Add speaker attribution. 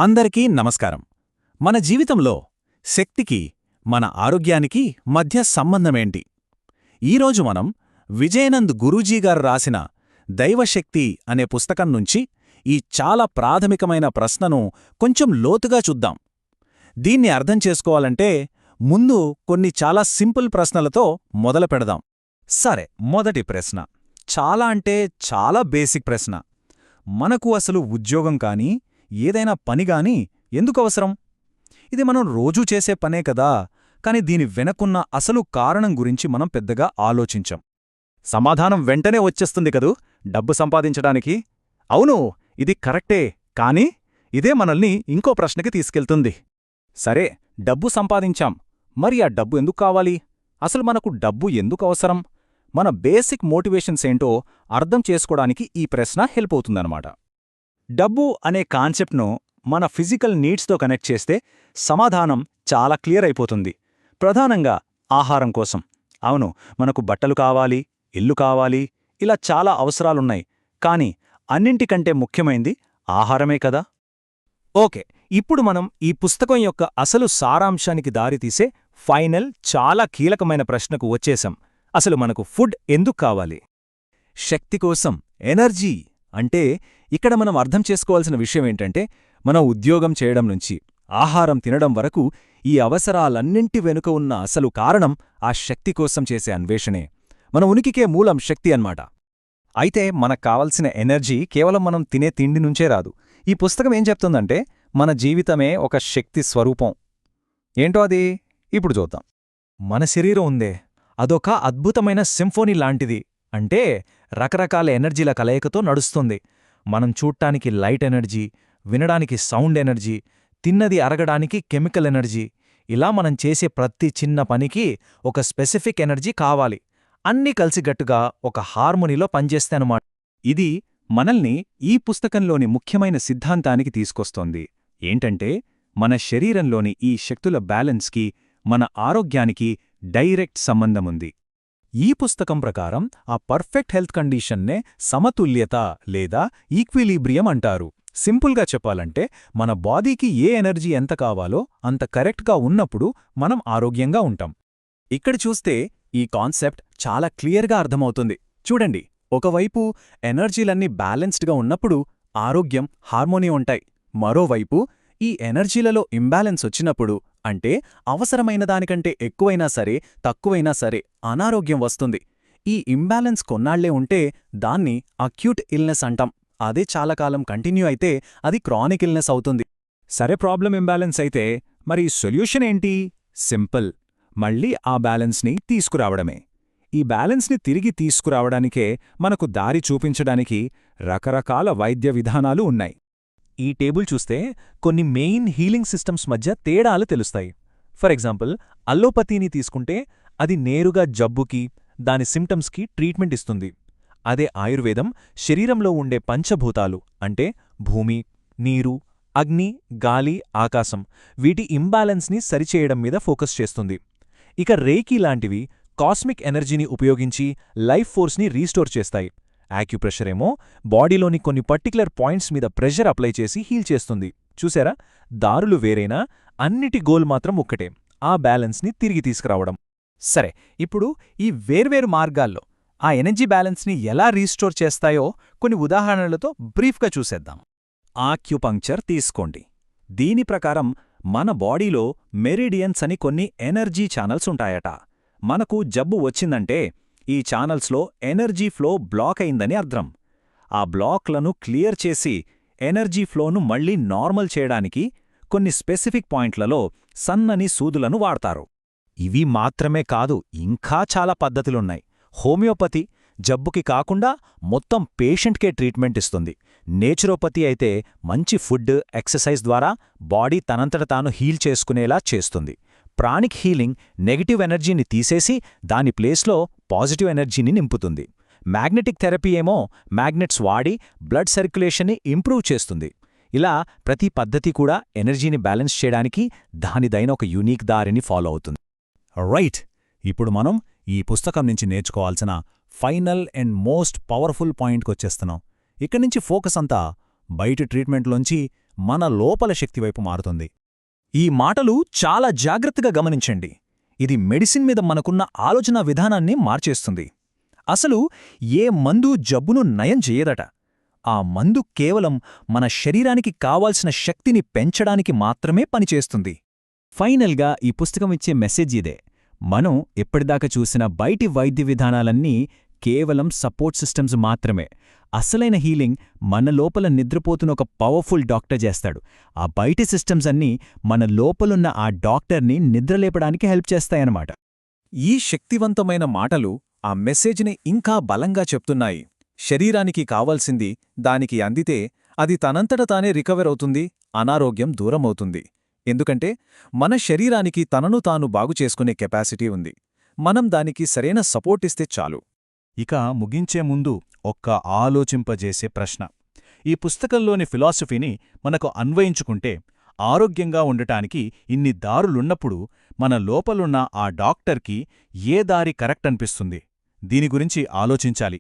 Speaker 1: అందరికీ నమస్కారం. మన జీవితంలో శక్తికి, మన ఆరోగ్యానికి మధ్య సంబంధమేంటి? ఈరోజు మనం విజయనంద్ గురూజీగారు రాసిన దైవశక్తి అనే పుస్తకం నుంచి ఈ చాలా ప్రాథమికమైన ప్రశ్నను కొంచెం లోతుగా చూద్దాం. దీన్ని అర్థం చేసుకోవాలంటే ముందు కొన్ని చాలా సింపుల్ ప్రశ్నలతో మొదలుపెడదాం. సరే, మొదటి ప్రశ్న చాలా బేసిక్ ప్రశ్న. మనకు అసలు ఉద్యోగం కానీ ఏదైనా పనిగాని ఎందుకవసరం? ఇది మనం రోజూ చేసే పనే కదా, కాని దీని వెనకున్న అసలు కారణం గురించి మనం పెద్దగా ఆలోచించం. సమాధానం వెంటనే వచ్చేస్తుంది కదూ, డబ్బు సంపాదించడానికి. అవును, ఇది కరెక్టే, కాని ఇదే మనల్ని ఇంకో ప్రశ్నకి తీసుకెళ్తుంది. సరే, డబ్బు సంపాదించాం, మరి ఆ డబ్బు ఎందుకు కావాలి? అసలు మనకు డబ్బు ఎందుకు అవసరం? మన బేసిక్ మోటివేషన్స్ ఏంటో అర్థం చేసుకోవడానికి ఈ ప్రశ్న హెల్ప్ అవుతుందన్నమాట. డబ్బు అనే కాన్సెప్ట్ను మన ఫిజికల్ నీడ్స్తో కనెక్ట్ చేస్తే సమాధానం చాలా క్లియర్ అయిపోతుంది. ప్రధానంగా ఆహారం కోసం. అవును, మనకు బట్టలు కావాలి, ఇల్లు కావాలి, ఇలా చాలా అవసరాలున్నాయి. కాని అన్నింటికంటే ముఖ్యమైంది ఆహారమే కదా. ఓకే, ఇప్పుడు మనం ఈ పుస్తకం యొక్క అసలు సారాంశానికి దారితీసే ఫైనల్, చాలా కీలకమైన ప్రశ్నకు వచ్చేశాం. అసలు మనకు ఫుడ్ ఎందుకు కావాలి? శక్తి కోసం, ఎనర్జీ. అంటే ఇక్కడ మనం అర్థం చేసుకోవాల్సిన విషయమేంటంటే, మనం ఉద్యోగం చేయడం నుంచి ఆహారం తినడం వరకు ఈ అవసరాలన్నింటి వెనుక ఉన్న అసలు కారణం ఆ శక్తి కోసం చేసే అన్వేషణే. మన ఉనికికే మూలం శక్తి అన్నమాట. అయితే మనకు కావలసిన ఎనర్జీ కేవలం మనం తినే తిండి నుంచే రాదు. ఈ పుస్తకం ఏం చెప్తుందంటే, మన జీవితమే ఒక శక్తి స్వరూపం. ఏంటో అది ఇప్పుడు చూద్దాం. మన శరీరం ఉందే, అదొక అద్భుతమైన సింఫోనీ లాంటిది. అంటే రకరకాల ఎనర్జీల కలయికతో నడుస్తుంది. మనం చూడ్డానికి లైట్ ఎనర్జీ, వినడానికి సౌండ్ ఎనర్జీ, తిన్నది అరగడానికి కెమికల్ ఎనర్జీ. ఇలా మనం చేసే ప్రతి చిన్న పనికి ఒక స్పెసిఫిక్ ఎనర్జీ కావాలి. అన్నీ కలిసిగట్టుగా ఒక హార్మోనీలో పనిచేస్తేనమాట. ఇది మనల్ని ఈ పుస్తకంలోని ముఖ్యమైన సిద్ధాంతానికి తీసుకొస్తోంది. ఏంటంటే, మన శరీరంలోని ఈ శక్తుల బ్యాలెన్స్కి, మన ఆరోగ్యానికి డైరెక్ట్ సంబంధముంది. ఈ పుస్తకం ప్రకారం ఆ పర్ఫెక్ట్ హెల్త్ కండిషన్నే సమతుల్యత లేదా ఈక్విలీబ్రియం అంటారు. సింపుల్గా చెప్పాలంటే, మన బాడీకి ఏ ఎనర్జీ ఎంత కావాలో అంత కరెక్ట్గా ఉన్నప్పుడు మనం ఆరోగ్యంగా ఉంటాం. ఇక్కడ చూస్తే ఈ కాన్సెప్ట్ చాలా క్లియర్గా అర్థమవుతుంది. చూడండి, ఒకవైపు ఎనర్జీలన్నీ బ్యాలెన్స్డ్గా ఉన్నప్పుడు ఆరోగ్యం, హార్మోనీ ఉంటాయి. మరోవైపు ఈ ఎనర్జీలలో ఇంబ్యాలెన్స్ వచ్చినప్పుడు, అంటే అవసరమైన దానికంటే ఎక్కువైనా సరే, తక్కువైనా సరే అనారోగ్యం వస్తుంది. ఈ ఇంబ్యాలెన్స్ కొన్నాళ్లే ఉంటే దాన్ని అక్యూట్ ఇల్నెస్ అంటాం. అదే చాలా కాలం కంటిన్యూ అయితే అది క్రానిక్ ఇల్నెస్ అవుతుంది. సరే, ప్రాబ్లం ఇంబ్యాలెన్స్ అయితే మరి సొల్యూషన్ ఏంటి? సింపుల్, మళ్ళీ ఆ బ్యాలెన్స్ని తీసుకురావడమే. ఈ బ్యాలెన్స్ని తిరిగి తీసుకురావడానికే మనకు దారి చూపించడానికి రకరకాల వైద్య విధానాలు ఉన్నాయి. ఈ టేబుల్ చూస్తే కొన్ని మెయిన్ హీలింగ్ సిస్టమ్స్ మధ్య తేడాలు తెలుస్తాయి. ఫర్ ఎగ్జాంపుల్, అల్లోపతీని తీసుకుంటే అది నేరుగా జబ్బుకి, దాని సిమ్టమ్స్కి ట్రీట్మెంట్ ఇస్తుంది. అదే ఆయుర్వేదం శరీరంలో ఉండే పంచభూతాలు, అంటే భూమి, నీరు, అగ్ని, గాలి, ఆకాశం, వీటి ఇంబ్యాలెన్స్ని సరిచేయడం మీద ఫోకస్ చేస్తుంది. ఇక రేకీ లాంటివి కాస్మిక్ ఎనర్జీని ఉపయోగించి లైఫ్ ఫోర్స్ని రీస్టోర్ చేస్తాయి. యాక్యుప్రెషర్ ఏమో బాడీలోని కొన్ని పర్టిక్యులర్ పాయింట్స్ మీద ప్రెషర్ అప్లై చేసి హీల్ చేస్తుంది. చూసారా, దారులు వేరైనా అన్నిటి గోల్ మాత్రం ఒక్కటే, ఆ బ్యాలెన్స్ని తిరిగి తీసుకురావడం. సరే, ఇప్పుడు ఈ వేర్వేరు మార్గాల్లో ఆ ఎనర్జీ బ్యాలెన్స్ని ఎలా రీస్టోర్ చేస్తాయో కొన్ని ఉదాహరణలతో బ్రీఫ్గా చూసేద్దాం. ఆక్యుపంక్చర్ తీసుకోండి. దీని ప్రకారం మన బాడీలో మెరిడియన్స్ అని కొన్ని ఎనర్జీ ఛానల్స్ ఉంటాయట. మనకు జబ్బు వచ్చిందంటే ఈ ఛానల్స్లో ఎనర్జీ ఫ్లో బ్లాక్ అయిందని అర్థం. ఆ బ్లాక్లను క్లియర్ చేసి ఎనర్జీ ఫ్లోను మళ్లీ నార్మల్ చేయడానికి కొన్ని స్పెసిఫిక్ పాయింట్లలో సన్నని సూదులను వాడతారు. ఇవి మాత్రమే కాదు, ఇంకా చాలా పద్ధతులున్నాయి. హోమియోపతి జబ్బుకి కాకుండా మొత్తం పేషెంట్కే ట్రీట్మెంట్ ఇస్తుంది. నేచురోపతి అయితే మంచి ఫుడ్, ఎక్సర్సైజ్ ద్వారా బాడీ తనంతట తాను హీల్ చేసుకునేలా చేస్తుంది. ప్రాణిక్ హీలింగ్ నెగటివ్ ఎనర్జీని తీసేసి దాని ప్లేస్లో పాజిటివ్ ఎనర్జీని నింపుతుంది. మ్యాగ్నెటిక్ థెరపీ ఏమో మ్యాగ్నెట్స్ వాడి బ్లడ్ సర్క్యులేషన్ని ఇంప్రూవ్ చేస్తుంది. ఇలా ప్రతి పద్ధతి కూడా ఎనర్జీని బ్యాలెన్స్ చేయడానికి దానిదైన ఒక యూనిక్ దారిని ఫాలో అవుతుంది. రైట్, ఇప్పుడు మనం ఈ పుస్తకం నుంచి నేర్చుకోవాల్సిన ఫైనల్ అండ్ మోస్ట్ పవర్ఫుల్ పాయింట్కొచ్చేస్తున్నాం. ఇక్కడి నుంచి ఫోకస్ అంతా బయటి ట్రీట్మెంట్లోంచి మన లోపల శక్తివైపు మారుతుంది.
Speaker 2: ఈ మాటలు చాలా జాగ్రత్తగా గమనించండి. ఇది మెడిసిన్ మీద మనకున్న ఆలోచనా విధానాన్ని మార్చేస్తుంది. అసలు ఏ మందు జబ్బును నయం చెయ్యదట. ఆ మందు కేవలం మన శరీరానికి కావాల్సిన శక్తిని పెంచడానికి మాత్రమే పనిచేస్తుంది.
Speaker 3: ఫైనల్గా ఈ పుస్తకం ఇచ్చే మెసేజ్ ఇదే: మనం ఎప్పటిదాకా చూసిన బయటి వైద్య విధానాలన్నీ కేవలం సపోర్ట్ సిస్టమ్స్ మాత్రమే. అసలైన హీలింగ్ మన లోపల నిద్రపోతున్న ఒక పవర్ఫుల్ డాక్టర్ చేస్తాడు. ఆ బయటి సిస్టమ్స్ అన్నీ మన లోపలున్న ఆ డాక్టర్ని నిద్రలేపడానికి హెల్ప్ చేస్తాయన్నమాట.
Speaker 1: ఈ శక్తివంతమైన మాటలు ఆ మెసేజ్ని ఇంకా బలంగా చెప్తున్నాయి. శరీరానికి కావాల్సింది దానికి అందితే అది తనంతట తానే రికవర్ అవుతుంది, అనారోగ్యం దూరమవుతుంది. ఎందుకంటే మన శరీరానికి తనను తాను బాగుచేసుకునే కెపాసిటీ ఉంది. మనం దానికి సరైన సపోర్ట్ ఇస్తే చాలు.
Speaker 4: ఇక ముగించే ముందు ఒక్క ఆలోచింపజేసే ప్రశ్న. ఈ పుస్తకంలోని ఫిలాసఫీని మనకు అన్వయించుకుంటే, ఆరోగ్యంగా ఉండటానికి ఇన్ని దారులున్నప్పుడు మన లోపలున్న ఆ డాక్టర్కి ఏ దారి కరెక్ట్ అనిపిస్తుంది? దీని గురించి ఆలోచించాలి.